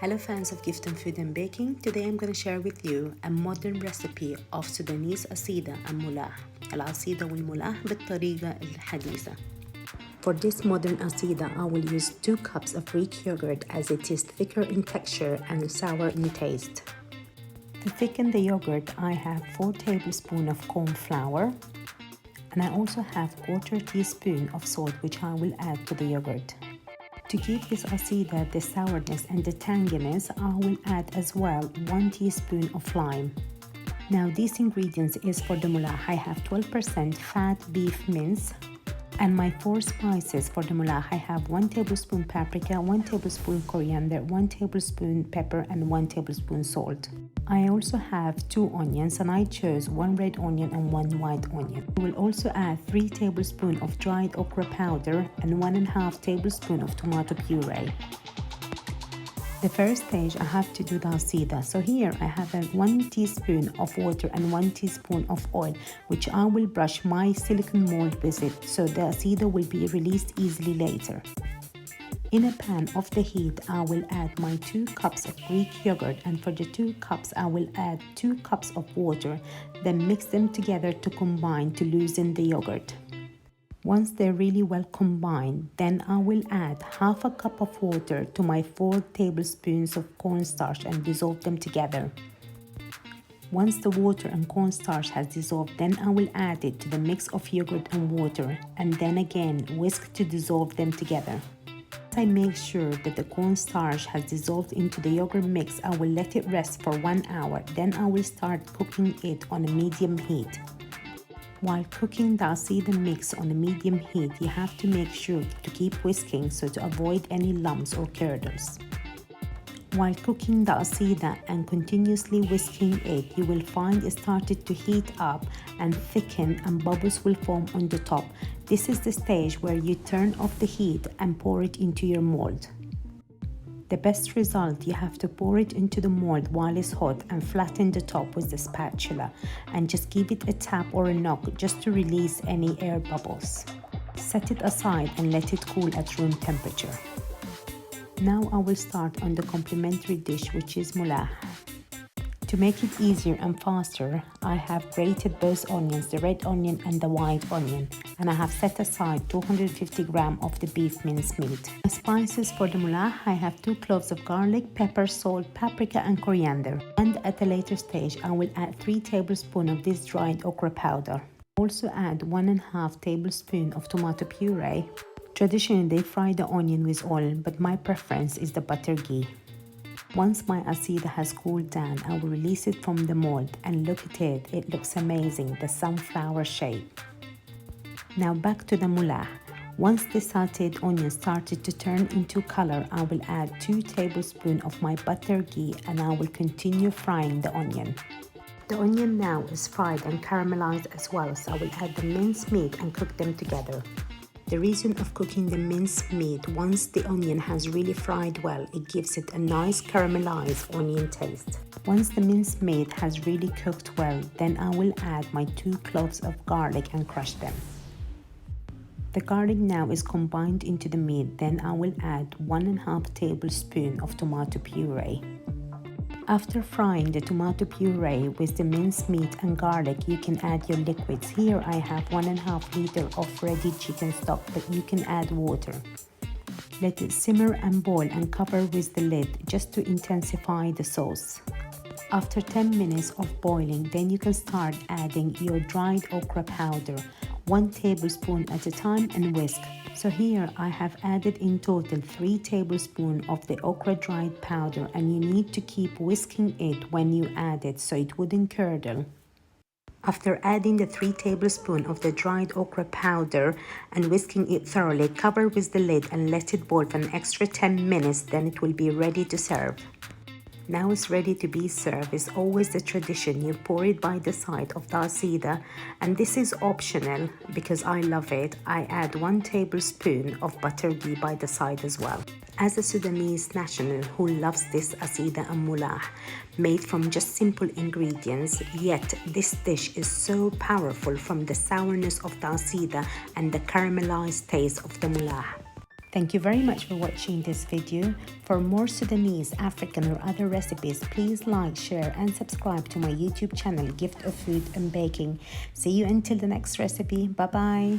Hello fans of gift and food and baking. Today I'm going to share with you a modern recipe of Sudanese Asida Mholah. العصيدة والملاح بالطريقة الحديثة. For this modern asida, I will use 2 cups of Greek yogurt as it is thicker in texture and sour in taste. To thicken the yogurt, I have 4 tablespoons of cornflour, and I also have 1/4 teaspoon of salt, which I will add to the yogurt. To keep this asida the sourness and the tanginess, I will add as well 1 teaspoon of lime. Now these ingredients is for the mullah. I have 12% fat beef mince, and my 4 spices for the mullah. I have 1 tablespoon paprika, 1 tablespoon coriander, 1 tablespoon pepper, and 1 tablespoon salt. I also have 2 onions, and I chose 1 red onion and 1 white onion. I will also add 3 tablespoons of dried okra powder and 1.5 tablespoons of tomato puree. The first stage, I have to do the asida. So here I have 1 teaspoon of water and 1 teaspoon of oil, which I will brush my silicone mold with it, so the asida will be released easily later. In a pan of the heat, I will add my 2 cups of Greek yogurt, and for the 2 cups, I will add 2 cups of water, then mix them together to combine to loosen the yogurt. Once they're really well combined, then I will add half a cup of water to my 4 tablespoons of cornstarch and dissolve them together. Once the water and cornstarch has dissolved, then I will add it to the mix of yogurt and water, and then again whisk to dissolve them together. Once I make sure that the cornstarch has dissolved into the yogurt mix, I will let it rest for 1 hour. Then I will start cooking it on a medium heat. While cooking the asida mix on a medium heat, you have to make sure to keep whisking so to avoid any lumps or curdles. While cooking the asida and continuously whisking it, you will find it started to heat up and thicken, and bubbles will form on the top. This is the stage where you turn off the heat and pour it into your mold. The best result, you have to pour it into the mold while it's hot and flatten the top with the spatula, and just give it a tap or a knock just to release any air bubbles. Set it aside and let it cool at room temperature. Now I will start on the complementary dish, which is mullah. To make it easier and faster, I have grated both onions, the red onion and the white onion, and I have set aside 250 grams of the beef mince meat. My spices for the mullah, I have 2 cloves of garlic, pepper, salt, paprika, and coriander. And at a later stage, I will add 3 tablespoons of this dried okra powder. Also add 1.5 tablespoons of tomato puree. Traditionally, they fry the onion with oil, but my preference is the butter ghee. Once my asida has cooled down, I will release it from the mold, and look at it, it looks amazing, the sunflower shape. Now back to the mullah. Once the sauteed onion started to turn into color, I will add 2 tablespoons of my butter ghee, and I will continue frying the onion. The onion now is fried and caramelized as well, so I will add the minced meat and cook them together. The reason of cooking the minced meat, once the onion has really fried well, it gives it a nice caramelized onion taste. Once the minced meat has really cooked well, then I will add my 2 cloves of garlic and crush them. The garlic now is combined into the meat, then I will add 1.5 tablespoons of tomato puree. After frying the tomato puree with the minced meat and garlic, you can add your liquids. Here I have 1.5 liter of ready chicken stock, but you can add water. Let it simmer and boil and cover with the lid just to intensify the sauce. After 10 minutes of boiling, then you can start adding your dried okra powder, 1 tablespoon at a time, and whisk. So here I have added in total 3 tablespoons of the okra dried powder, and you need to keep whisking it when you add it so it wouldn't curdle. After adding the 3 tablespoons of the dried okra powder and whisking it thoroughly, cover with the lid and let it boil for an extra 10 minutes, then it will be ready to serve. Now it's ready to be served. It's always the tradition. You pour it by the side of the asida, and this is optional because I love it. I add 1 tablespoon of butter ghee by the side as well. As a Sudanese national who loves this asida mholah, made from just simple ingredients, yet this dish is so powerful from the sourness of the asida and the caramelized taste of the mullah. Thank you very much for watching this video. For more Sudanese, African or other recipes, please like, share and subscribe to my YouTube channel, Gift of Food and Baking. See you until the next recipe. Bye bye.